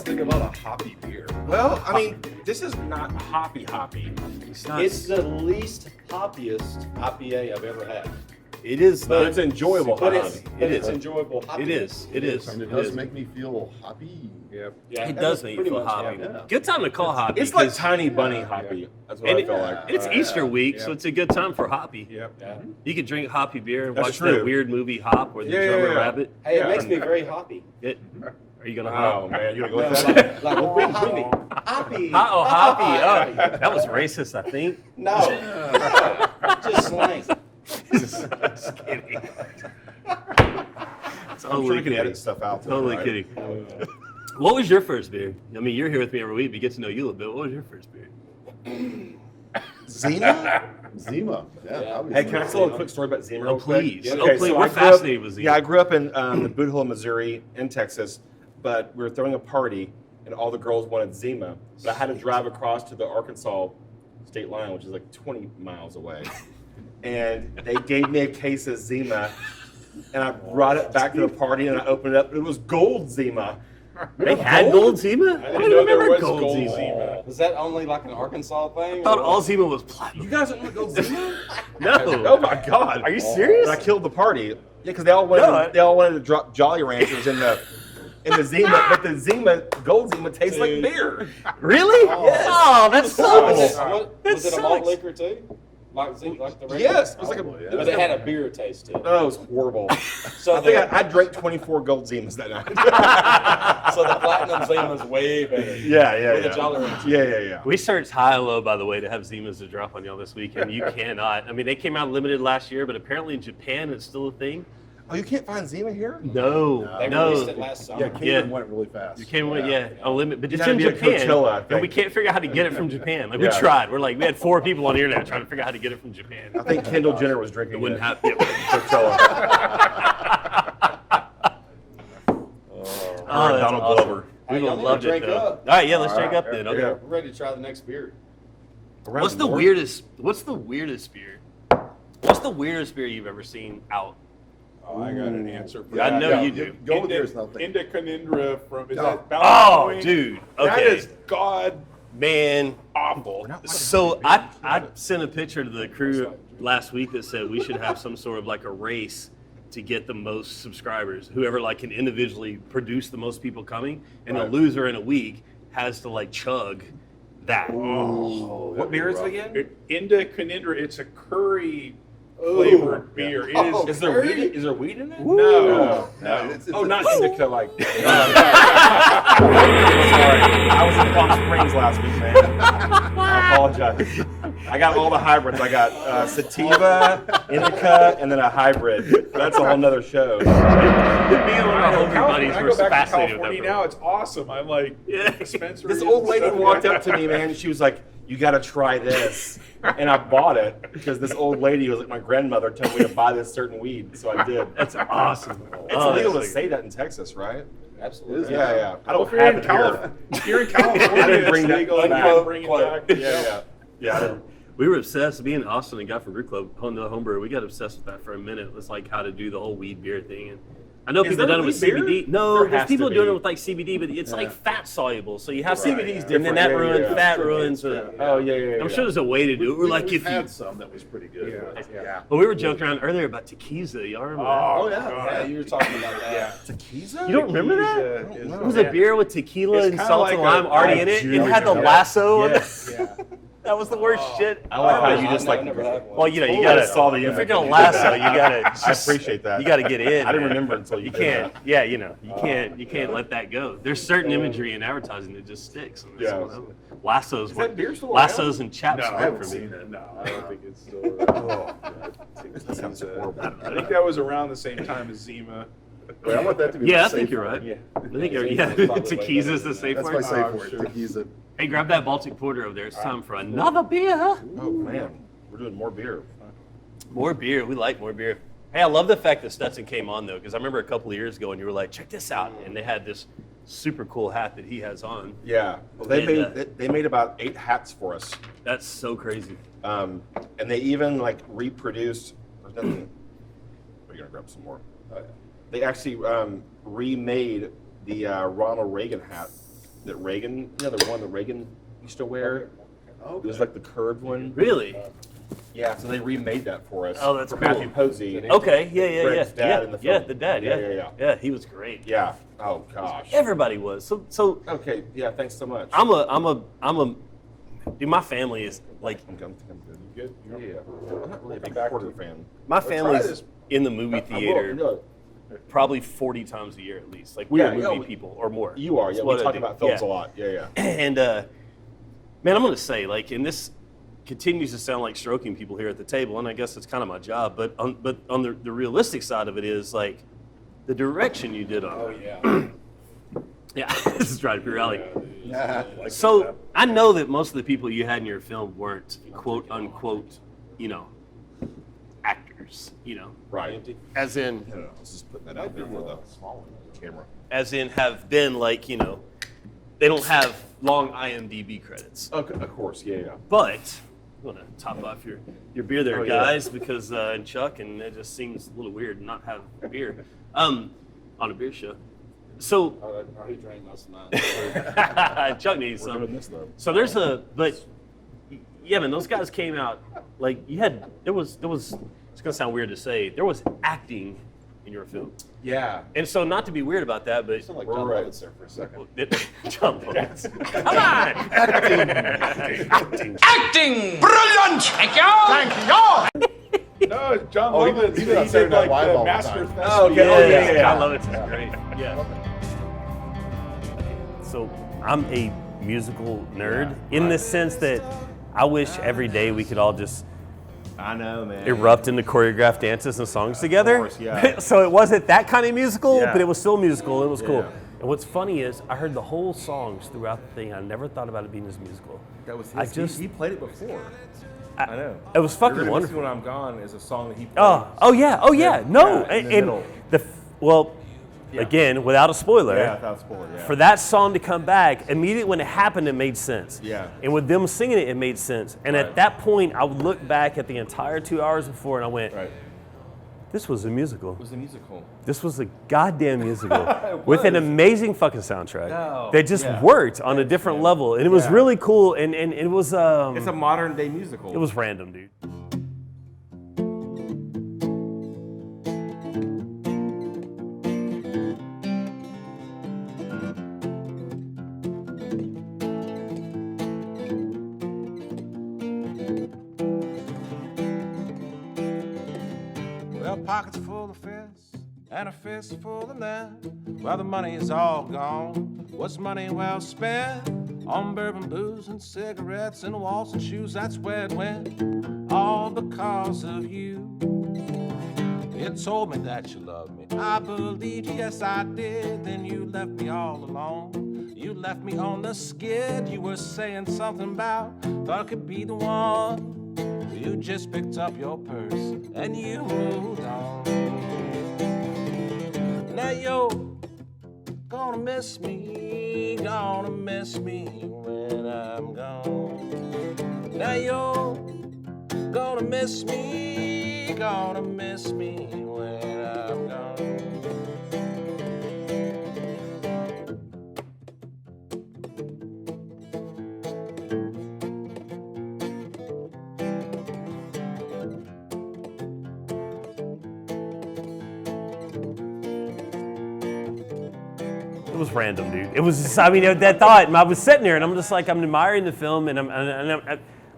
think about a hoppy beer? Well, I mean, this is not hoppy. It's the least hoppiest IPA I've ever had. It is, But it's enjoyable But hoppy. it's enjoyable hoppy. It is. It is. I mean, it does make me feel hoppy. Yep. Yeah, It does make you pretty feel much, hoppy. yeah. Good time to call hoppy. It's like because- tiny bunny hoppy. That's what and I feel like. it's Easter week, so Yeah. it's a good time for hoppy. Yep. Yeah. You could drink hoppy beer and That's watch true. that weird movie Hop or the Yeah, drummer yeah. rabbit. Hey, Yeah. it makes me very hoppy. Are you gonna Oh hop? man, you gonna go No, with that? like hoppy. Hoppy. Oh, hoppy! Oh, that was racist, I think. No. Just slang. Just kidding. I'm sure Totally you can kidding. edit stuff out. Totally right? kidding. What was your first beer? I mean, you're here with me every week. We get to know you a little bit. What was your first beer? Zima? Zima. Yeah. Yeah. obviously. Hey, can I tell a quick story about Zima? Oh, real quick? please. Yeah. Oh, Okay, please. so We're I grew up- fascinated with Zima. Yeah, I grew up in the Boot Hill, Missouri, in Texas, but we were throwing a party, and all the girls wanted Zima. But I had to drive across to the Arkansas state line, which is like 20 miles away. And they gave me a case of Zima, and I brought it back to the party, and I opened it up, and it was gold Zima. They had gold Zima? I didn't know there was gold gold Zima. Zima. Was that only like an Arkansas thing? I thought or all what? Zima was platinum. You guys don't want gold Zima? No. Oh my God! Are you serious? And I killed the party. Yeah, because they all wanted to drop Jolly Ranchers in the Zima, but the Zima gold Zima tastes like beer. Really? Yes. Oh, that's so. Was it a malt liquor too? Like the regular? Yes, it was like a. Probably, It But was it had a beer taste to it. Oh, it was horrible. So I think the, I drank 24 gold Zimas that night. so the platinum Zima was way better. yeah, With the Jolly Rancher. Yeah. We searched high and low, by the way, to have Zimas to drop on y'all this weekend. You cannot. I mean, they came out limited last year, but apparently in Japan it's still a thing. Oh, you can't find Zima here? No, They no. released it last summer. Yeah, Kingdom went really fast. You came with, a limit, but it's gotta in be at Japan, Coachella, I and we think. can't figure out how to get it from Japan. Like we Yeah. tried. We had 4 people on the internet trying to figure out how to get it from Japan. I think Kendall Jenner was drinking It wouldn't it. happen. Coachella. Oh, that's Donald awesome. Glover. We Hey, would y'all have need to loved it drink though. up. All right, yeah, let's All drink right, up then. yeah. Okay. We're ready to try the next beer. Around What's the north? weirdest? What's the weirdest beer? What's the weirdest beer you've ever seen out? Oh, I got an answer for I that. know you do. Go with yours, nothing. Indicanindra from, is No. that Ballast Oh, Point? dude. That Okay. is god Man, awful. so I sent a picture to the crew last week that said we should have some sort of like a race to get the most subscribers. Whoever like can individually produce the most people coming, and the Right. loser in a week has to like chug that. Oh, What beer is it again? Indicanindra, it's a curry flavored beer. It is. Is there weed? Is there weed in it? No. It's Oh, not it's- indica, like. Sorry, I was in Palm Springs last week, man. I apologize. I got all the hybrids. I got sativa, indica, and then a hybrid. That's a whole nother show. Me and one of our homebrew When buddies I were go back to fascinated with California that. now, it's awesome. I'm like, Yeah. dispensaries This old and lady stuff. walked up to me, man. She was like, "You got to try this," and I bought it because this old lady was like my grandmother told me to buy this certain weed, so I did. That's awesome. It's Oh, illegal to that's say that in Texas, right? Absolutely. Yeah. I Well, don't if you're have in it here. California, if you're in California, I didn't bring it's that legal. back. You can bring it Quote. back. Yeah. I didn't. We were obsessed. Me and Austin and Guy from Brew Club, the homebrewer, we got obsessed with that for a minute. It's like how to do the whole weed beer thing. And I know Is people there done it with weed beer? CBD. No, There there's has people to doing be. it with like CBD, but it's like fat soluble. So you have CBD CBD, is and then different. that Yeah, ruins yeah. fat ruins. Oh yeah. I'm sure there's a way to do it. We're like We've if you. had some that was pretty good. Yeah. Well, we were joking around earlier about tequila. Y'all remember Oh, yeah. God. Yeah, you were talking about that. Yeah. Tequila? that? You don't remember that? Tequila It was is- a beer with tequila It's and kinda salt like and lime a- already I in it. do It had the remember lasso. Yes. Yeah. That was the worst shit. I like how you I just like. never had one. Well, you know, you I gotta saw the if you're image. gonna lasso, you gotta. I appreciate that. You gotta get in. I didn't man. remember until you You did can't. that. Yeah, you know, you can't let that go. There's certain imagery in advertising that just sticks. And that's Yeah. what I'm- lassos. Is work- that beer still around? lassos and chaps No, I work haven't for me. seen it. No, I don't think it's still Oh, around. that sounds horrible. I think that was around the same time as Zima. Wait, I want that to be Yeah, my I think safe you're word. right. Yeah. I think you're, Zima yeah. is probably way Tequila's better the than safe That's my word. safe Oh, word. sure. Tequila. Hey, grab that Baltic Porter over there. It's time for another beer. Oh man, we're doing more beer. More beer. We like more beer. Hey, I love the fact that Stetson came on though, because I remember a couple of years ago and you were like, check this out, and they had this super cool hat that he has on. Yeah. Well, they And, made they made about 8 hats for us, That's so crazy. and they even like reproduced. There's nothing. We're gonna grab some more. They actually remade the Ronald Reagan hat that Reagan, the one that Reagan used to wear. It was like the curved one. Really? Yeah, so they remade that for us. Oh, that's for cool. Matthew Posey. Okay, yeah. Fred's dad in the film. the dad, yeah. Yeah, he was great. Yeah. Oh gosh. Everybody was. So Okay. Yeah. Thanks so much. Dude, my family is like, I'm good. You good? Yeah. I'm not really a big Porter fan. my try family's this. in the movie theater probably 40 times a year at least. Like, we're movie people or more. You are. Yeah. That's We what I talk do. about films Yeah. a lot. Yeah. And man, I'm gonna say, like, and this continues to sound like stroking people here at the table, and I guess it's kind of my job. But on the realistic side of it is like the direction you did on. Oh it. yeah. Yeah, this is right up your alley. Yeah. So I know that most of the people you had in your film weren't quote unquote, actors. Right. As in, I don't know. Let's just put that out there for the camera. as in have been like, they don't have long IMDb credits. Okay. Of course. Yeah. But I'm gonna top off your beer there, Oh, yeah. guys, because and Chuck, and it just seems a little weird to not have beer on a beer show. So I already drank most of mine. Chuck needs We're some. doing this though. So yeah, man, those guys came out like there was. It's gonna sound weird to say, there was acting in your film, Yeah. and so not to be weird about that, but Like We're John right. Lovitz there for a second. John Lovitz. Come on, acting. Acting! Brilliant! Thank you! No, it's John Oh, he Lovitz. did that He Saturday did Night like Live the all the Master time. Thespian. Oh, okay. John Lovitz is great. Yeah. So I'm a musical nerd in the sense that I wish every day we could all just I know, man. erupt into choreographed dances and songs together. course, yeah. So it wasn't that kind of musical, Yeah. but it was still musical. It was cool. Yeah. And what's funny is I heard the whole songs throughout the thing. I never thought about it being this musical. That was his. I just- he played it before. I know. It was fucking You're Gonna Miss Me wonderful. When I'm Gone is a song that he played. Oh yeah. No, Yeah, in the middle. Again, without a spoiler. Yeah, without spoiler. Yeah. For that song to come back, immediately when it happened, it made sense. Yeah. And with them singing it, it made sense. And at Right. that point, I would look back at the entire 2 hours before, and I went, Right. this was a musical. It was a musical. This was a goddamn musical with an amazing fucking soundtrack No, that just yeah. worked on a different level, and it was Yeah. really cool. And it was It's a modern day musical. it was random, dude. Well, pockets full of fists and a fist full of land. Well, the money is all gone. What's money well spent? On bourbon, booze, and cigarettes, and walls and shoes. That's where it went. All because of you. You told me that you loved me. I believed, yes, I did. Then you left me all alone. You left me on the skid. You were saying something about thought I could be the one. You just picked up your purse and you moved on. Now you're gonna miss me when I'm gone. Now you're gonna miss me when I'm gone. It was random, dude. It was just, I mean, that thought, and I was sitting there, and I'm just like, I'm admiring the film, and I'm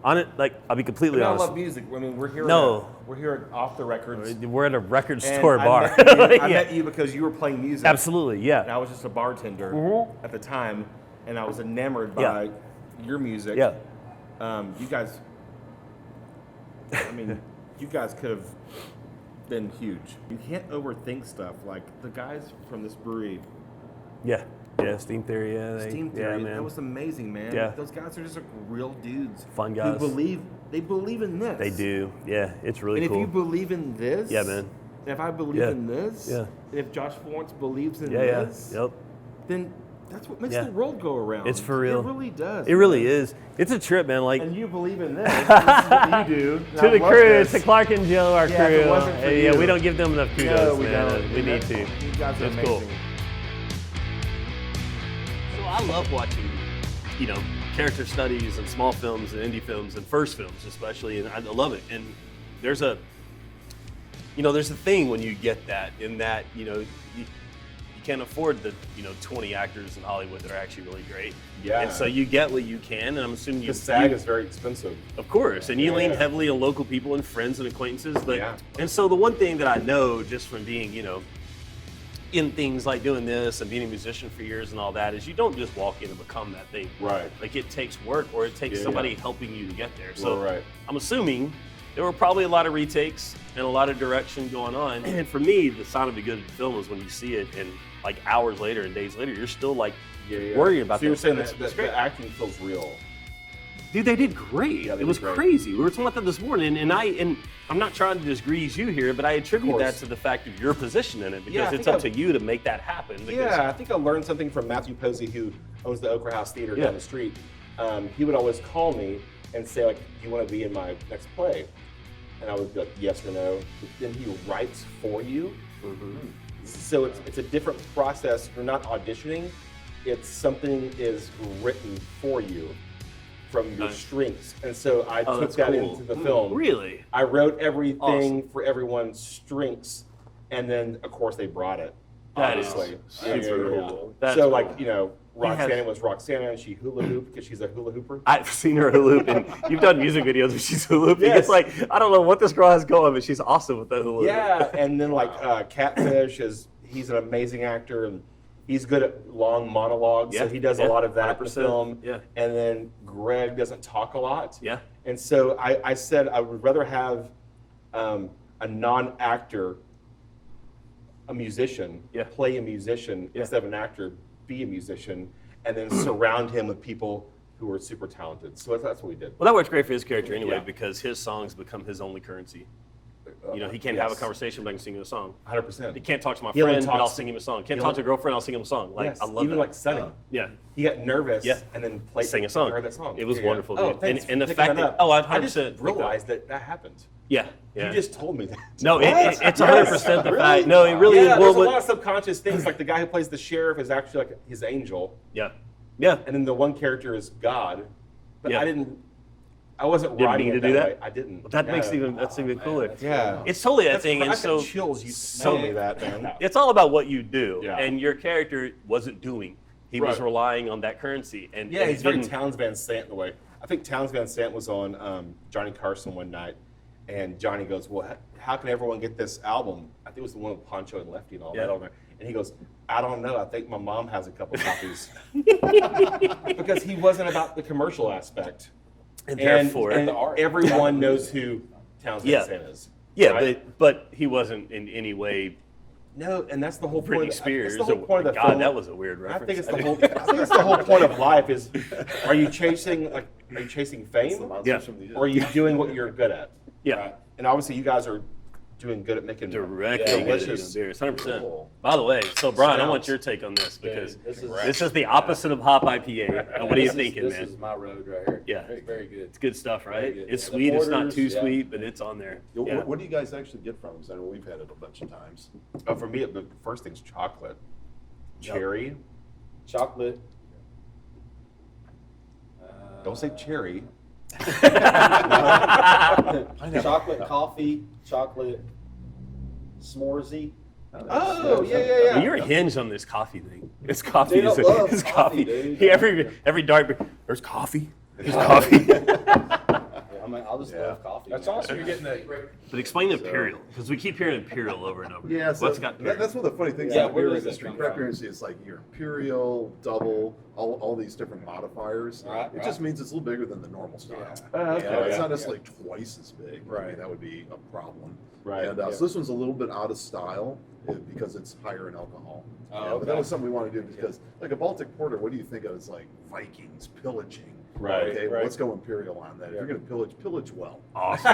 on it, like, I'll be completely I honest. love music. I mean, we're here. No. We're here at Off the Records. We're at a record And store bar. I Yeah. met you because you were playing music. Absolutely, And yeah. I was just a bartender at the time, and I was enamored by Yeah. your music. Yeah. You guys. I mean, you guys could have been huge. You can't overthink stuff. Like the guys from this brewery, Yeah. Yeah, Steam Theory, yeah. Steam Yeah, Theory, man. that was amazing, man. Yeah. Those guys are just like real dudes. Fun guys. They believe in this. They do. Yeah, it's really And cool. if you believe in this, Yeah, man. And if I believe Yeah. in this, Yeah. and if Josh Florence believes in Yeah, this, Yep. then that's what makes Yeah. the world go around. It's for real. It really does. It really is. It's a trip, man. Like, And you believe in this. This is what you do. and to I the love crew, this. to Clark and Joe, our Yeah, if it crew. wasn't for Yeah, you. we don't give them enough kudos, No, we man. don't. We need to. You guys are It's amazing. cool. So I love watching, character studies and small films and indie films and first films especially, and I love it. And there's a thing when you get that, in that, you can't afford the 20 actors in Hollywood that are actually really great. Yeah. And so you get what you can, and I'm assuming you. The SAG is very expensive. Of course, and you lean Yeah. heavily on local people and friends and acquaintances. But Yeah. and so the one thing that I know just from being, in things like doing this and being a musician for years and all that, is you don't just walk in and become that thing. Right. Like, it takes work, or it takes Yeah, somebody yeah. helping you to get there. So Right. I'm assuming there were probably a lot of retakes and a lot of direction going on. And for me, the sign of a good film is when you see it, and like hours later and days later, you're still like worrying about So you're saying It's that great. the acting feels real. Dude, they did great. Yeah, they It was did great. crazy. We were talking about that this morning, and I'm not trying to disgrease you here, but I attribute that course. to the fact of your position in it, because Yeah, I it's think up to you to make that happen. Because, Yeah, I think I learned something from Matthew Posey, who owns the Okra House Theater Yeah. down the street. He would always call me and say, like, "Do you want to be in my next play?" And I would be like, "Yes or no." But then he writes for you. So it's a different process. You're not auditioning. It's something is written for you from your Nice. strings. And so I took that's that cool. into the film. Really? I wrote everything Awesome. for everyone's strengths, and then of course they brought it. That is obviously. super cool. That's so cool. like, He has- Roxana was Roxana, and she hula hooped because she's a hula hooper. I've seen her hula hoop, and you've done music videos where she's hula hooping. Yes. It's like, I don't know what this girl has going, but she's awesome with the hula hoop. Yeah, and then like Catfish he's an amazing actor, and he's good at long monologues, so Yeah, he does yeah, a lot of that in the 100%, film. yeah. And then Greg doesn't talk a lot. Yeah. And so I said I would rather have a non-actor, a musician, Yeah. play a musician Yeah. instead of an actor, be a musician, and then surround him with people who are super talented. So that's what we did. Well, that works great for his character anyway, Yeah. because his songs become his only currency. He can't have a conversation, but I can sing him a song. 100%. He can't talk to my He only friend, but I'll talks- sing him a song. Can't he talk only- to a girlfriend, I'll sing him a song. Like, Yes, I love even that. like Sunny. Yeah. He got nervous Yeah. and then played Sang a song. heard that song. It was Yeah. wonderful, Oh, dude. thanks And the for fact picking that- up. oh, I'd I just 100% realized that happened. Yeah. You just told me that. No, What? it's 100% the fact. No, it really Yeah, is. there's Well, a lot of subconscious things. Like the guy who plays the sheriff is actually like his angel, yeah. Yeah. and then the one character is God. But Yeah. I wasn't Didn't writing mean it to do that? way. I didn't. Well, that makes Yeah. that's even cooler. Yeah. It's totally that That's thing. cra- And I so got chills. You told me that, man. it's all about what you do. Yeah. And your character wasn't doing. He was Right. relying on that currency. And Yeah, and he's very didn't- Townes Van Sant in a way. I think Townes Van Sant was on Johnny Carson one night, and Johnny goes, "Well, how can everyone get this album?" I think it was the one with Poncho and Lefty and all that Yeah. on there. And he goes, "I don't know. I think my mom has a couple copies." Because he wasn't about the commercial aspect. And therefore, and everyone knows who Townes Yeah. Van Sant is. yeah, right? but he wasn't in any way No, and that's the whole Britney point. Spears. That's the whole point of the God, film. that was a weird I reference. think it's the whole. I think it's the whole point of life is: are you chasing fame, Yeah. or are you doing what you're good at? Yeah. Right? And obviously, you guys are doing good at making Directing delicious. beers, 100%. By the way, so Brian, I want Stouts. your take on this, because Dude, this is the opposite of hop IPA. And what are you thinking, This man? is my road right here. Yeah. Very, very good. It's good stuff, right? Very good. It's Yeah, the sweet. It's not porters, too yeah. sweet, but it's on there. Yeah. What do you guys actually get from them? 'Cause I know we've had it a bunch of times. For me, the first thing's chocolate, cherry. Chocolate. Don't say cherry. Chocolate coffee, chocolate s'moresy. Oh yeah, yeah, yeah. Well, you're hinged on this coffee thing. It's coffee. Dude, I love It's coffee, coffee. dude. Yeah, every dark beer, there's coffee. There's coffee. I'll just love coffee. That's man. awesome. You're getting that. But explain Imperial, because we keep hearing Imperial over and over. Yeah, so What's got Imperial? that's one of the funny things Yeah, in the where beer does that industry. come Craft from? beer industry is like your imperial, double, all these different modifiers. Right, It just means it's a little bigger than the normal style. Okay. Yeah, it's Yeah. not necessarily twice as big. I Right. mean, that would be a problem. Right, And yeah. so this one's a little bit out of style because it's higher in alcohol. Oh, Yeah, But that okay. was something we want to do because, like a Baltic Porter, what do you think of? It's like Vikings pillaging. Right, Okay, right. let's go imperial on that. If you're going to pillage well. Awesome.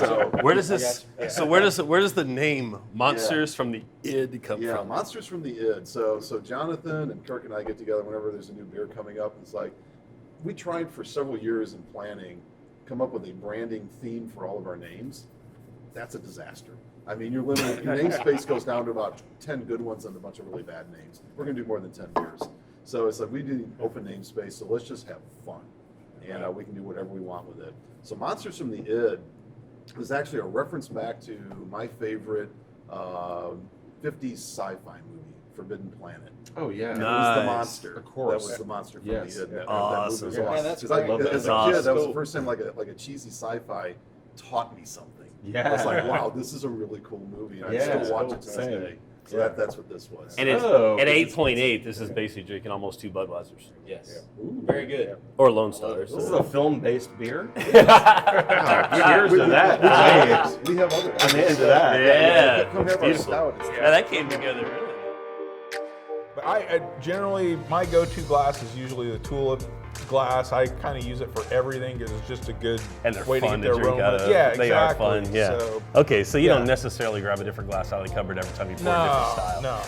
So, Where does I this? got you. So where does the name Monsters from the Id come yeah, from? Monsters from the Id. So Jonathan and Kirk and I get together whenever there's a new beer coming up. It's like we tried for several years in planning, come up with a branding theme for all of our names. That's a disaster. I mean, your namespace goes down to about 10 good ones and a bunch of really bad names. We're going to do more than 10 beers. So it's like we do open namespace, so let's just have fun. And we can do whatever we want with it. So Monsters from the Id is actually a reference back to my favorite 50s sci-fi movie, Forbidden Planet. Oh yeah. And it was the Nice. monster. Of course. That was the monster from Yes. the Id. That Awesome. movie was Yeah, awesome. that's 'Cause great. I, Love that. as a Awesome. kid, that was the Cool. first time like a cheesy sci-fi taught me something. Yeah. I was like, wow, this is a really cool movie. And I Yeah, still watch cool. it to this Same. day. So Yeah. that's what this was. And it's, Oh, at okay. 8.8, this is basically drinking almost 2 Budweisers. Yes. Very good. Or Lone Stars. This is a film-based beer. Wow, Cheers to that. Nice. We have other. I'm into that. Yeah. Come have our Beautiful. stout. It's Yeah, that came together really. But I generally, my go-to glass is usually the tulip glass. I kind of use it for everything because it's just a good And they're way fun to to get the drink aroma. out of. Yeah, They exactly. are fun, yeah. So, Okay, so you yeah. don't necessarily grab a different glass out of the cupboard every time you pour a different style. No.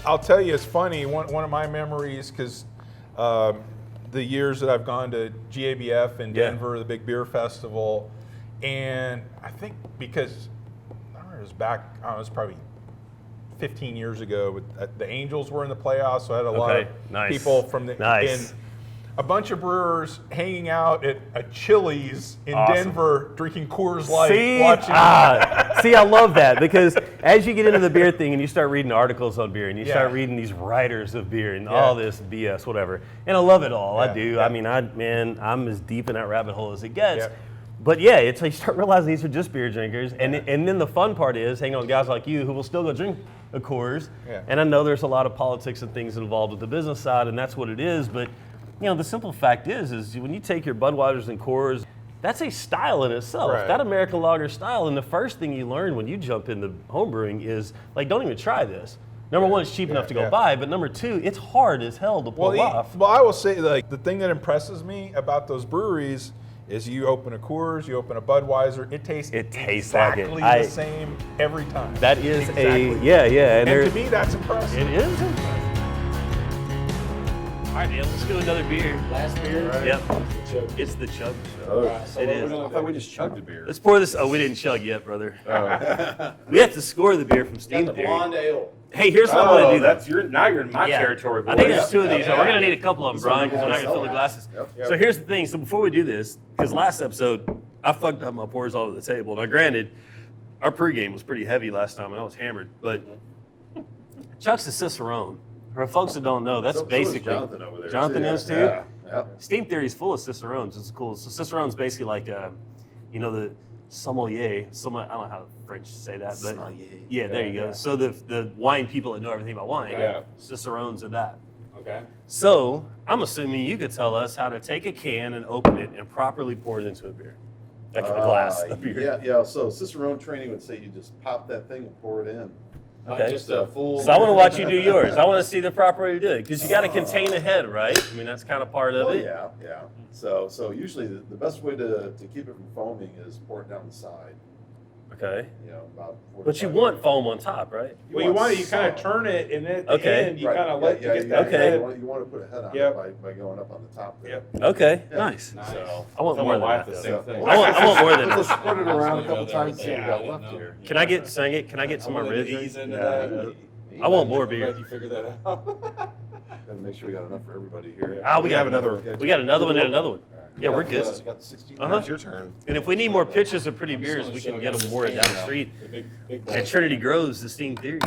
I'll tell you, it's funny. One of my memories, because the years that I've gone to GABF in Yeah. Denver, the big beer festival, and I think because I don't know, it was back, I don't know, it was probably 15 years ago. But the Angels were in the playoffs, so I had a lot of Okay, nice. people from the Nice. and a bunch of brewers hanging out at a Chili's in Awesome. Denver, drinking Coors Light, See, watching. see, I love that because as you get into the beer thing and you start reading articles on beer and you start Yeah. reading these writers of beer and Yeah. all this BS, whatever, and I love it all. I Yeah, do. yeah. I mean, I'm as deep in that rabbit hole as it gets. Yeah. But yeah, it's like you start realizing these are just beer drinkers, and then the fun part is hanging out with guys like you who will still go drink a Coors. Yeah. And I know there's a lot of politics and things involved with the business side, and that's what it is. But you know, the simple fact is when you take your Budweisers and Coors, that's a style in itself. Right. That American lager style, and the first thing you learn when you jump into homebrewing is like, don't even try this. Number one, it's cheap enough to go yeah. buy, but number two, it's hard as hell to pull off. Well, I will say, like, the thing that impresses me about those breweries is you open a Coors, you open a Budweiser, it tastes like it. exactly I- the same every time. That is Exactly. yeah, And there- to me, that's impressive. it is. All right, man, let's do another beer. Last beer. Yep, Chug. it's the Chug. All right, so It what is. we're I gonna thought do- we just chugged a beer. Let's pour this. Oh, we didn't chug yet, brother. Oh. We have to score the beer from Got Steam the Theory. blonde ale. Hey, here's what I'm gonna do. That's now you're in my Yeah. territory. I think boys. there's two of these. Yeah. We're gonna need a couple of them, So Brian, because we're we're not gonna gonna fill the sell glasses. Yep. So here's the thing. So before we do this, because last episode I fucked up my pours all over the table. Now, granted, our pregame was pretty heavy last time, and I was hammered. But Chuck's a Cicerone. For folks that don't know, that's So is basically Jonathan over there. Jonathan Yeah. is too. Yeah. Yeah. Steam Theory is full of Cicerones. It's cool. So Cicerone's basically like, the sommelier. I don't know how the French say that, but Sommelier. yeah, there you go. So the wine people that know everything about wine, Yeah. Cicerones are that. Okay. So I'm assuming you could tell us how to take a can and open it and properly pour it into a beer, like a glass of beer. Yeah. So Cicerone training would say you just pop that thing and pour it in. Okay. Just a full. So I want to watch you do yours. I want to see the proper way to do it because you got to contain a head, right? I mean, that's kind of part of Oh it. yeah. So usually the best way to keep it from foaming is pour it down the side. Okay. You know, about 4 to But you 5 want minutes. foam on top, right? Well, you kind of some. turn it, and then at the Okay. end, you Right, kind of yeah, let yeah, you get yeah, that yeah, Okay. head. You want to put a head on Yep. it by going up on the top there. Yep. Okay. Yeah. Nice. Nice. So I want Tell more my than wife that. the though. same thing. I want more than Let's that. spread it around a couple Yeah. times. See what we got Yeah. left here. Can I get some of my ribs? Ease into Yeah. that. I want more I'm glad beer. you figured that out. Gotta make sure we got enough for everybody here. Ah, we got have another. We got another one and another one. Yeah, we're good. Got 16. Uh-huh. It's your turn. And if we need more pitches of pretty beers, we can get them more down the street at Trinity Groves, the Steam Theory.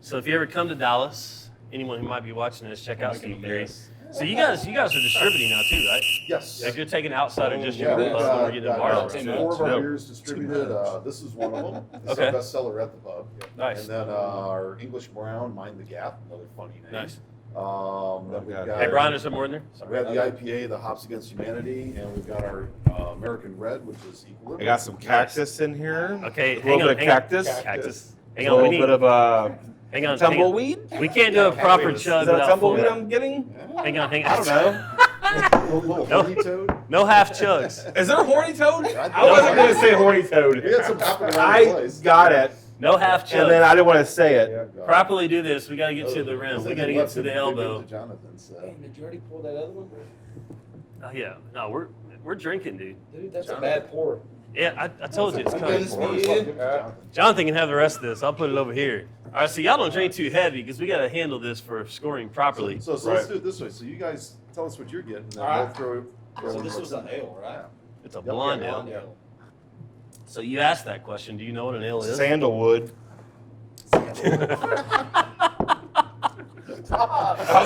So if you ever come to Dallas, anyone who might be watching this, check out Steam Theory. So you guys are distributing now too, right? Yes. Like you're taking outside of just your Yeah, brew we've pub, and we're getting got Barrows. 4 of our Yeah. beers distributed. This is one of them. It's Okay. our bestseller at the pub. Nice. And then our English Brown, Mind the Gap, another funny name. Nice. Then we've got, Hey, Brian, is there more in there? we have the IPA, the Hops Against Humanity, and we've got our American Red, which is I Equilibrium. got some cactus in here. Okay, A hang little on, bit of hang on. cactus. Cactus. A Hang on, we little need, bit of hang on. tumbleweed. We can't do a proper Is chug that without tumbleweed full. I'm getting? Hang on, hang I don't on. know. Little No. horny toad. No half chugs. Is there a horny toad? I I wasn't going to say horny We toad. had some popping around the I place. got it. No half And then chugs. I didn't want to say it. Yeah, God. Properly do this. We got to get to the rim. So We got to they get left to it- the they gave it elbow. to Jonathan, so. Hey, did you already pull that other one? Oh, yeah. No, we're drinking, dude. Dude, that's a bad pour. Yeah, I told you it's coming. Yeah. Jonathan can have the rest of this. I'll put it over here. All right, so y'all don't drink too heavy because we got to handle this for scoring properly. So let's do it this way. So you guys tell us what you're getting, and then All right. we'll throw. So this was an ale, right? It's a blonde ale. Blonde ale. So you asked that question. Do you know what an ale is? Sandalwood. I'm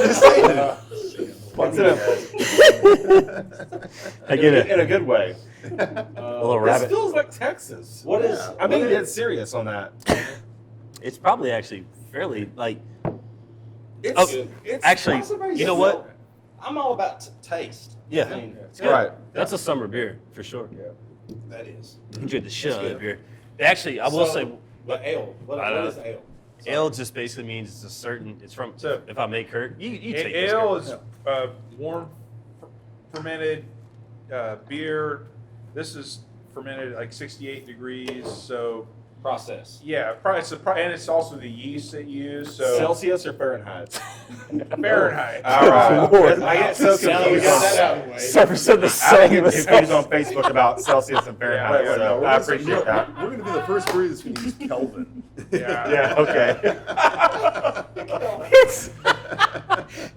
just saying. What's it? I get it. In a good way. A little This rabbit. feels like Texas. What is? I'm being dead serious on that. It's probably actually fairly like. It's, Oh, it's actually, you know what? I'm all about taste. Yeah. I mean, It's good. Right. That's a summer beer for sure. that is. Enjoyed the shit That's out of good. beer. Actually, I will So, say, But ale. What is ale? ale just basically means it's a certain. It's from. So- if I may, Kirk, you take this. Ale Kirk. is warm fermented beer. This is fermented like 68 degrees. So Process. yeah, and it's also the yeast that you use. So Celsius or Fahrenheit? Fahrenheit. All right. Lord. I get so So we confused. got that out of the way. Surface of the I same. get confused on Facebook about Celsius and Fahrenheit, Yeah, so I appreciate that. We're going to be the first brewery that's going to use Kelvin. Yeah. Yeah, okay.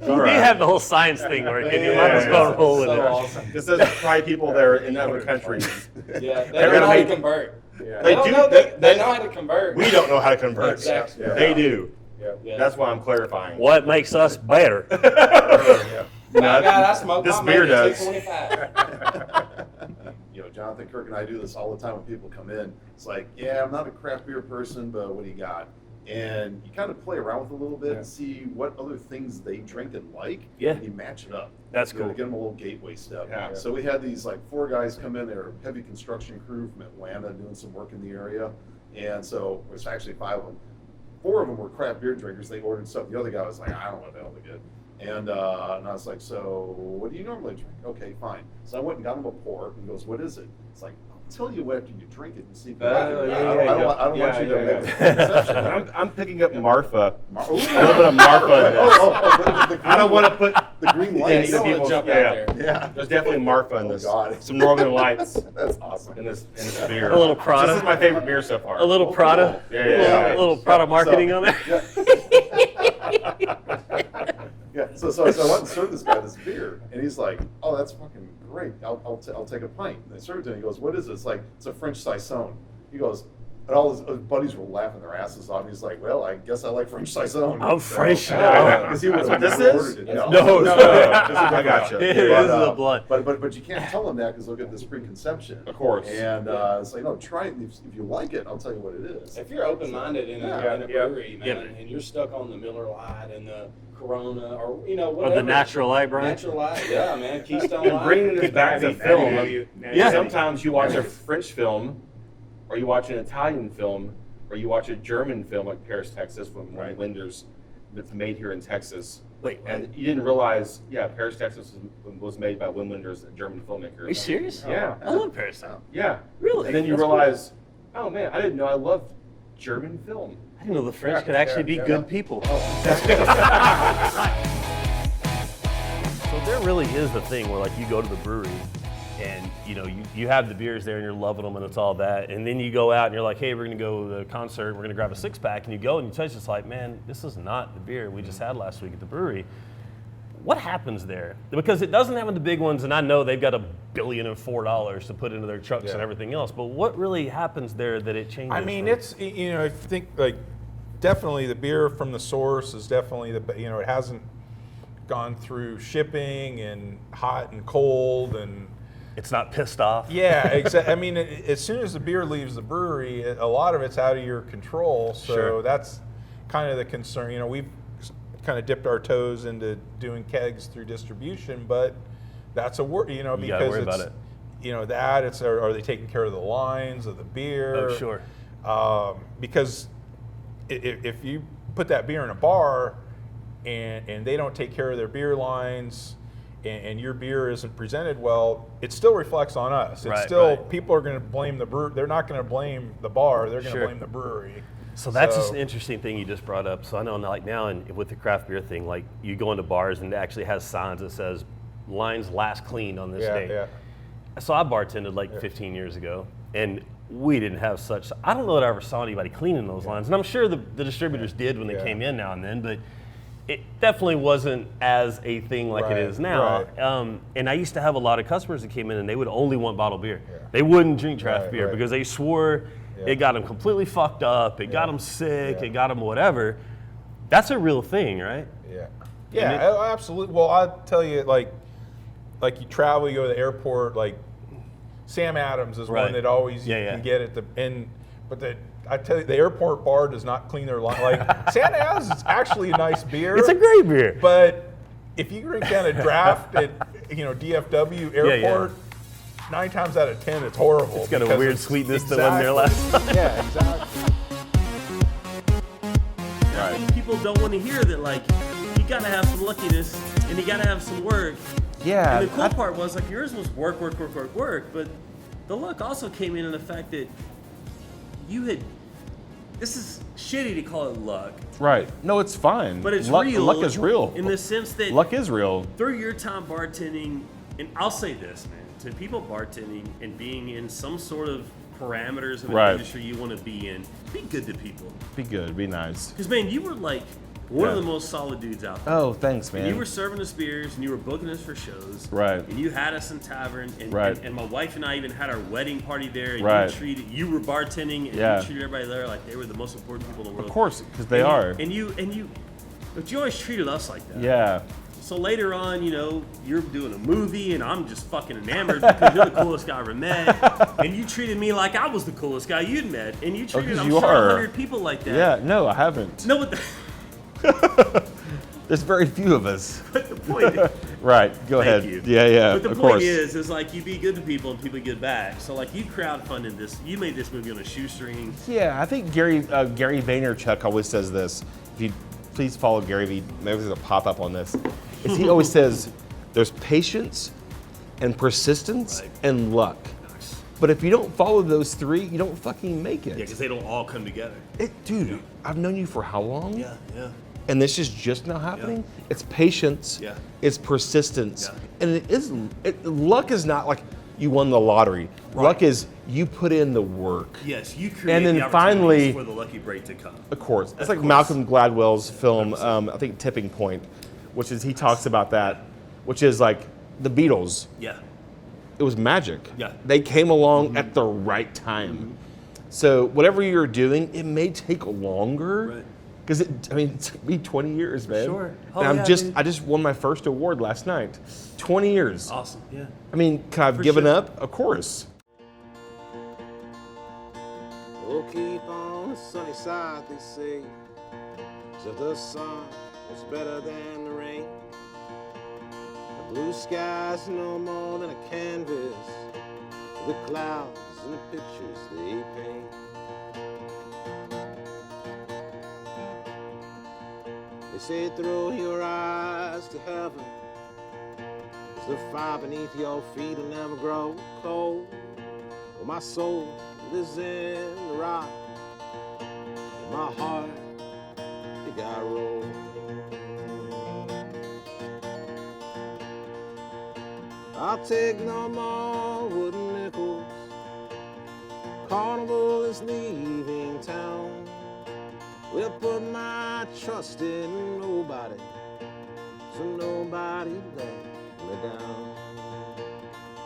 You have the whole science thing working. You might as well roll with So it. awesome. This is probably people there in other countries. Yeah, they They're know gonna how to make- convert. Yeah. They don't do- know they- they know how to convert. We don't know how to convert. Exactly. Yeah. They do. Yeah. That's why I'm clarifying. What makes us better? My God, I smoke This my beer man at does. 225. You know, Jonathan, Kirk, and I do this all the time when people come in. It's like, yeah, I'm not a craft beer person, but what do you got? And you kind of play around with it a little bit and see what other things they drink and like. Yeah. And you match it up. That's You know, cool. Give them a little gateway step. Yeah. So we had these like 4 guys come in. They were a heavy construction crew from Atlanta doing some work in the area. And so it was actually 5 of them. 4 of them were craft beer drinkers. They ordered stuff. The other guy was like, I don't know what the hell they get. And I was like, so what do you normally drink? Okay, fine. So I went and got him a pour. He goes, what is it? It's like, I'll tell you after you drink it and see if you like it. I don't want you to make a conception. I'm picking up Marfa. Ooh. A little bit of Marfa in this. I don't want to put the green Yeah, lights. you don't wanna jump out yeah. there. Yeah. There's definitely Marfa in this. God. Some Northern Lights That's awesome. in this beer. A little Prada. This is my favorite beer so far. A little Prada. Yeah. A little Prada marketing on there. Yeah. So I went and served this guy this beer, and he's like, "Oh, that's fucking great. I'll take a pint." And I served it, and he goes, "What is it?" It's like, "It's a French Saison." He goes, and all his buddies were laughing their asses off. He's like, "Well, I guess I like French Saison." I'm French now. Because he was That's what this is? ordered it. No. I got you. It is a blunt. But you can't tell them that because they'll get this preconception. Of course. And it's like, no, try it. If you like it, I'll tell you what it is. If you're open-minded in a Yeah. brewery, man, Yeah. and you're stuck on the Miller Lite and the Corona or Or whatever. the natural light, Brian. Natural Light, yeah, man. Keystone And Light. bringing this back to film, Yeah. sometimes you watch a French film, or you watch an Italian film, or you watch a German film like Paris, Texas, from one of Linders that's made here in Texas. Wait, And you didn't realize, Paris, Texas was made by Windlanders, a German filmmaker. Are you serious? Yeah. I love Parasite. Yeah. Really? And then you That's cool. realize, oh man, I didn't know I loved German film. I didn't know the French could actually be good people. So there really is the thing where like you go to the brewery and you have the beers there and you're loving them and it's all that, and then you go out and you're like, hey, we're gonna go to the concert, we're gonna grab a 6-pack, and you go and you taste, it's like, man, this is not the beer we just had last week at the brewery. What happens there? Because it doesn't have the big ones, and I know they've got $1 billion and $4 to put into their trucks and everything else, but what really happens there that it changes? I mean, from- it's, I think like definitely the beer from the source is definitely it hasn't gone through shipping and hot and cold and it's not pissed off. yeah, exactly. I mean, as soon as the beer leaves the brewery, a lot of it's out of your control. So Sure. that's kind of the concern. We've kind of dipped our toes into doing kegs through distribution, but that's a worry, because gotta worry it's, about it. That it's are they taking care of the lines of the beer? Oh, sure. Because if you put that beer in a bar and they don't take care of their beer lines and your beer isn't presented well, it still reflects on us. It's still, people are going to blame the brewer. They're not going to blame the bar. They're going to Sure. blame the brewery. So that's just an interesting thing you just brought up. So I know like now and with the craft beer thing, like you go into bars and it actually has signs that says lines last cleaned on this Yeah, day. yeah. So I bartended like 15 years ago. and we didn't have such. I don't know that I ever saw anybody cleaning those lines, and I'm sure the distributors did when they came in now and then, but it definitely wasn't as a thing like it is now. And I used to have a lot of customers that came in and they would only want bottled beer. They wouldn't drink draft beer because they swore it got them completely fucked up, it got them sick, it got them whatever. That's a real thing, right? Yeah, absolutely. Well, I'll tell you, like you travel, you go to the airport, like Sam Adams is one that always you can get at the end, but I tell you, the airport bar does not clean their line. Like Sam Adams is actually a nice beer. It's a great beer. But if you drink down a draft at DFW airport, 9 times out of 10 it's horrible. It's got a weird sweetness that wasn't there last time. Yeah, exactly. I think people don't want to hear that, like, you gotta have some luckiness and you gotta have some work. Yeah. And the cool part was, like, yours was work, but the luck also came in the fact that you had, this is shitty to call it luck. Right. No, it's fine. But it's luck, real. Luck is real. In the sense that luck is real. Through your time bartending, and I'll say this, man, to people bartending and being in some sort of parameters of an industry you want to be in, be good to people. Be good. Be nice. Because, man, you were like one of the most solid dudes out there. Oh, thanks, man. And you were serving us beers, and you were booking us for shows. Right. And you had us in tavern, and, and my wife and I even had our wedding party there. And you were bartending, and you treated everybody there like they were the most important people in the world. Of course, because they are. But you always treated us like that. Yeah. So later on, you're doing a movie, and I'm just fucking enamored because you're the coolest guy I ever met. And you treated me like I was the coolest guy you'd met. And you treated, I'm sure, 100 people like that. Yeah, no, I haven't. No, but there's very few of us. But the point is, go ahead. you. Yeah, But the of point course. is like you be good to people and people get back. So like you crowdfunded this, you made this movie on a shoestring. Yeah, I think Gary Vaynerchuk always says this. If you please follow Gary V, maybe there's a pop-up on this. Is he always says there's patience and persistence and luck. But if you don't follow those 3, you don't fucking make it. Yeah, because they don't all come together. Dude, I've known you for how long? Yeah. And this is just now happening? It's patience. Yeah. It's persistence. Yeah. And luck is not like you won the lottery. Right. Luck is you put in the work. Yes, you create and then the finally for the lucky break to come. Of course. It's like Malcolm Gladwell's film, I think Tipping Point, which is he talks about that, which is like the Beatles. Yeah. It was magic. Yeah. They came along at the right time. So whatever you're doing, it may take longer. Right. Because it took me 20 years, man. Sure. And I just won my first award last night. 20 years. Awesome. Yeah. I mean, can I have given up? Of course. Oh, keep on the sunny side, they say. So the sun is better than the rain. The blue sky's no more than a canvas. The clouds and the pictures they paint. They say throw your eyes to heaven, 'cause the fire beneath your feet will never grow cold. Well, my soul is in the rock, my heart, it got rolled. I'll take no more wooden nickels. Carnival is leaving town. We'll put my trust in nobody, so nobody let me down.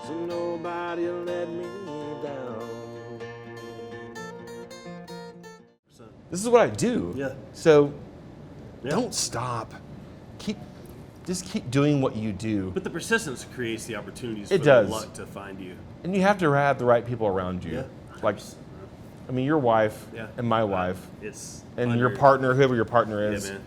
So nobody let me down. This is what I do. Yeah. So don't stop. Just keep doing what you do. But the persistence creates the opportunities It for does. the luck to find you. And you have to have the right people around you. Yeah. Like, I mean, your wife and my wife and your partner, whoever your partner is. Yeah, man.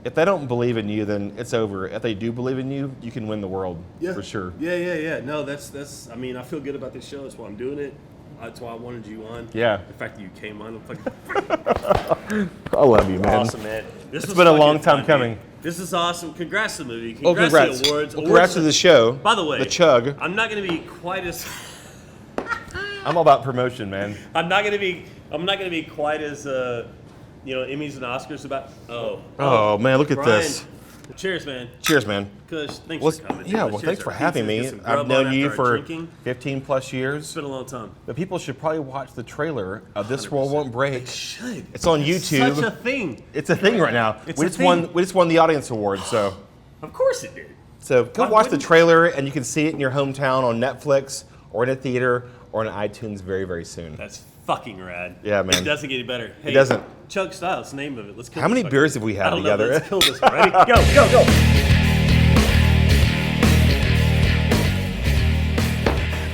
If they don't believe in you, then it's over. If they do believe in you, you can win the world for sure. Yeah. No, that's. I mean, I feel good about this show. That's why I'm doing it. That's why I wanted you on. Yeah. The fact that you came on, I'm fucking. I love you, man. Awesome, man. It's been a long time coming. This is awesome. Congrats to the movie. Congrats. To the awards. Well, congrats to the show. By the way, the Chug. I'm not going to be quite as. I'm all about promotion, man. I'm not going to be quite as Emmys and Oscars about. Oh man, look at Brian, this. Cheers, man. Cheers, man. Kush, thanks Well, for coming. yeah, Let's well, cheers thanks to for our having pizza, me. get some grub I've on known you after our for drinking. 15 plus years. It's been a long time. But people should probably watch the trailer of This World Won't Break. Should. It's on YouTube. Such a thing. It's a thing right now. It's we a just thing. won. We just won the audience award. So, Of course it did. go Why watch the wouldn't- trailer, and you can see it in your hometown on Netflix or in a theater or on iTunes very, very soon. That's fucking rad. Yeah, man. It doesn't get any better. Hey, doesn't. Chug Styles, the name of it. Let's kill How this many fucker. beers have we had I don't know, together? but let's kill this one. Ready? Go.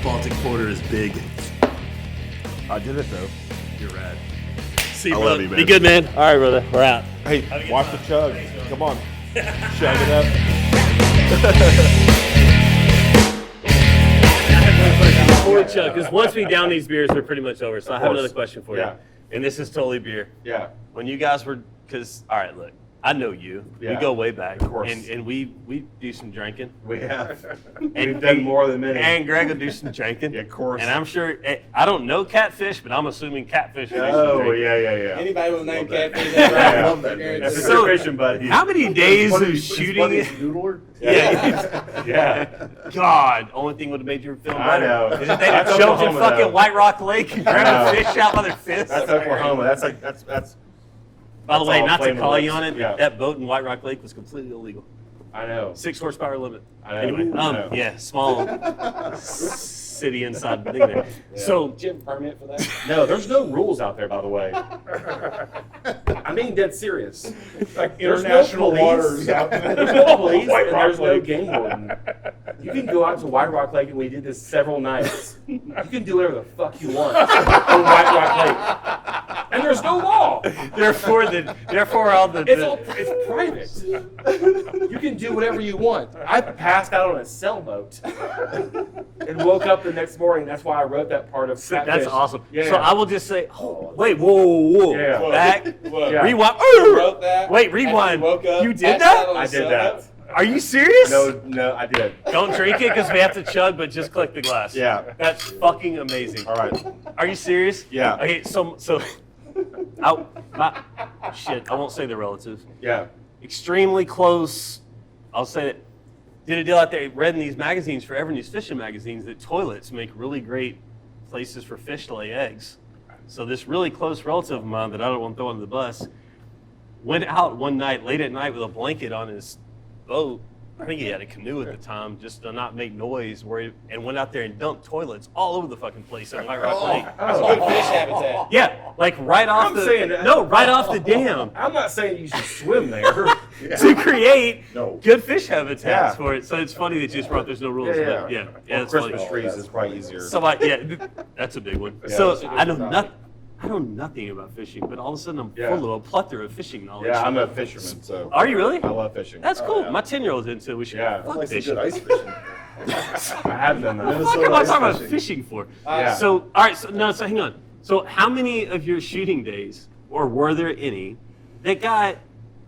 Baltic Porter is big. I did it though. You're rad. See you, I brother. love you, man. Be good, man. All right, brother. We're out. Hey, Have a good watch time. the chug. Thanks, brother. Come on, chug it up. Before Chug, because once we down these beers, we're pretty much over. So I have course. another question for Yeah. you. And this is totally beer. Yeah. When you guys were, because, all right, look, I know you. We Yeah. go way back. Of course. And we do some drinking. We have. And, We've done more than many. And Greg will do some drinking. Yeah, of course. And I'm sure, I don't know catfish, but I'm assuming catfish will do some Oh drinking. yeah. Anybody with a name that. catfish, Yeah, that's I right. love that name. That's So- a fishing buddy. How many days Funny- of it's shooting? funny as Noodler. Yeah. Yeah. God, only thing would have made your film I better know. is if they That's had jumped in Oklahoma, fucking though. White Rock Lake and grabbed a fish out by their fists. That's Oklahoma. That's. By the way, all not to flame call you lips. on it, Yeah. that boat in White Rock Lake was completely illegal. I know. 6 horsepower limit. I know. Anyway, I know. yeah, small city inside thing there. So, Did you have a permit for that? No, there's no rules out there, by the way. I'm being dead serious. Like There's international no police. waters out there. There's no police White and Rock there's no Lake. game warden. You can go out to White Rock Lake, and we did this several nights. You can do whatever the fuck you want on White Rock Lake, and there's no law. therefore, all the It's private. You can do whatever you want. I passed out on a sailboat and woke up the next morning. That's why I wrote that part of Catfish. that's awesome. Yeah. So I will just say, wait, whoa, Yeah. back, Yeah. rewind. Wrote that. Wait, after rewind. woke up, You did passed that? out on a I did sailboat. that. Are you serious? No, I did. Don't drink it because we have to chug, but just click the glass. Yeah. That's fucking amazing. All right. Are you serious? Yeah. Okay, so, shit, I won't say the relatives. Yeah. Extremely close. I'll say it. Did a deal out there. Read in these magazines forever, in these fishing magazines, that toilets make really great places for fish to lay eggs. So this really close relative of mine that I don't want to throw under the bus went out one night, late at night, with a blanket on his boat. I think he had a canoe at the time, just to not make noise, and went out there and dumped toilets all over the fucking place in White Rock Lake. That's good fish habitat. Yeah, like right off right off the dam I'm not saying you should swim there. to create No. good fish habitats Yeah. for it. So it's funny that you just brought there's no rules. But yeah, it's Christmas funny. trees is probably easier. So that's a big one. Yeah. So I know nothing about fishing, but all of a sudden I'm Yeah. full of a plethora of fishing knowledge. Yeah, I'm a fisherman, so. Are you really? I love fishing. That's cool. Yeah. My 10-year-old's into it. We should Yeah. I fuck like some fishing. good ice fishing. I have done that. What the fuck Minnesota am I ice talking about fishing. fishing for? Yeah. So, all right, so hang on. So how many of your shooting days, or were there any, that got,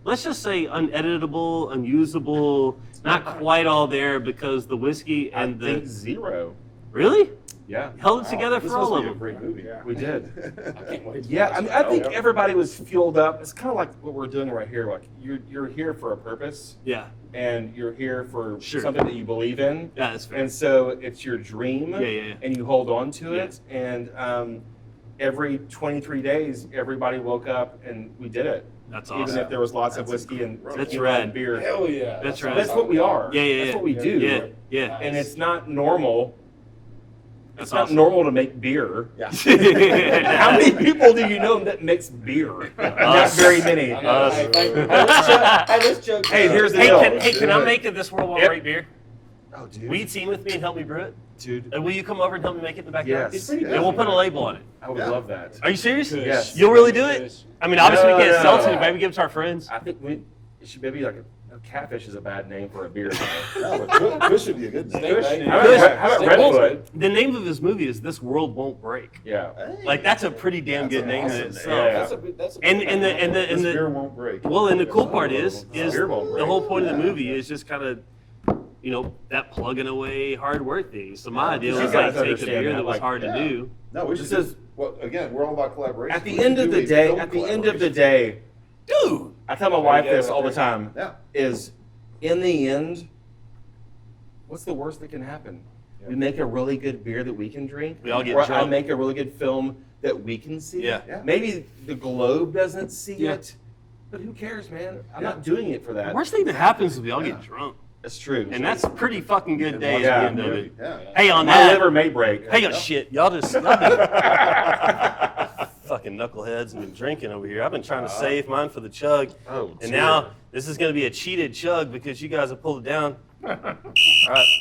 let's just say, uneditable, unusable, not quite all there because the whiskey I and think the... 0. Really? Yeah. Held it together This for all must of be a them. great movie. We did. I can't wait to Yeah, watch I mean, it. I think everybody was fueled up. It's kind of like what we're doing right here. Like you're here for a purpose, Yeah. and you're here for Sure. something that you believe in. Yeah, that's fair. And so it's your dream, Yeah. and you hold on to Yeah. it. And every 23 days, everybody woke up and we did it. That's Even awesome. if there was lots of whiskey and That's tequila rad. and beer. Hell yeah. That's right. That's what we are. Yeah. That's what we do. Yeah, yeah. And it's not normal. That's It's not awesome. normal to make beer. Yeah. How many people do you know that makes beer? Not very many. I know. Hey, let's joke. Hey, here's the Hey, deal. can I make it this World War Yep. Great beer? Oh, dude. Will you team with me and help me brew it? Dude, And will you come over and help me make it in the backyard? Yes. And we'll put a label on it. I would Yeah. love that. Are you serious? Yes. You'll really do it? I mean, obviously we No, can't no, sell no. it to anybody. We give it to our friends. I think it should maybe like a catfish is a bad name for a beer. No, but Kush would be a good name. How about Redfoot? The name of his movie is This World Won't Break. Yeah. Like that's a pretty damn That's good an name in awesome itself. name. That's a And This the beer won't break. well, and the cool part is Beer won't the break. whole point of the movie is just kind of, that plugging away hard work thing. So my idea You was guys like take a understand beer that, that was like, hard yeah. to do. No, we should This just, is- well, again, we're all about collaboration. At the We end should of do the a day, film at the end of the collaboration. day, Dude, I tell my wife you go, this all the right time. Yeah. Is in the end, what's the worst that can happen? We make a really good beer that we can drink. We all get or I drunk. make a really good film that we can see. Yeah. Maybe the globe doesn't see it, but who cares, man? I'm not doing it for that. The worst thing that happens is we all get drunk. That's true. And that's a pretty fucking good day Yeah. at the end of it. Yeah. Hey, on my that. liver may break. Hey, shit. Y'all been fucking knuckleheads and been drinking over here. I've been trying to save mine for the chug. Oh, and dear. now this is going to be a cheated chug because you guys have pulled it down. All right.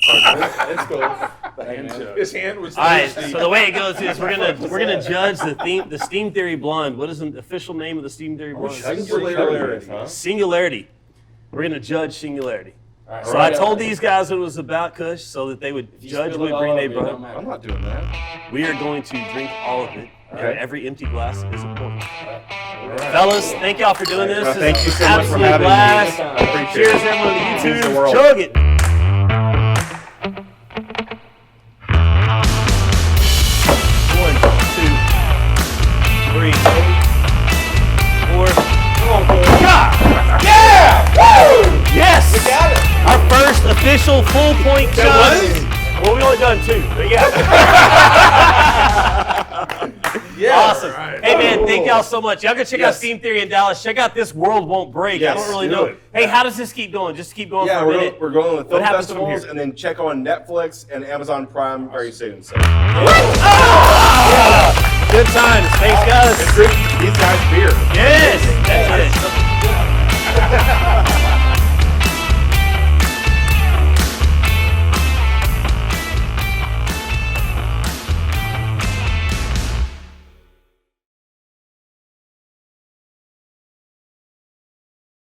Sorry. Let's go. His hand was All right, so the way it goes is we're gonna judge the Steam Theory Blonde. What is the official name of the Steam Theory Blonde? Singularity, huh? Singularity. We're gonna judge Singularity. All right. So I told these guys it was about Kush so that they would judge what green they brought. I'm not doing that. We are going to drink all of it, Okay. and every empty glass is a point. Fellas, thank y'all for doing this. Thank This you is so much for absolute having me. blast. I appreciate Cheers, it. everyone on the Means the YouTube. world. Chug it. 1, 2, 3, 4. God! Yeah! Woo! Yes! We got it. Our first official full point chug. Well, we only done 2, but yeah. Awesome. Right. Hey man, thank y'all so much. Y'all go check out Yes. Steam Theory in Dallas. Check out This World Won't Break. I Yes, don't really do know. it. Hey, how does this keep going? Just keep going Yeah, for a minute. we're going with What film happens from festivals here? and then check on Netflix and Amazon Prime very soon. So. Good times. Thanks, guys. Drink these guys beer. Yes, that's it.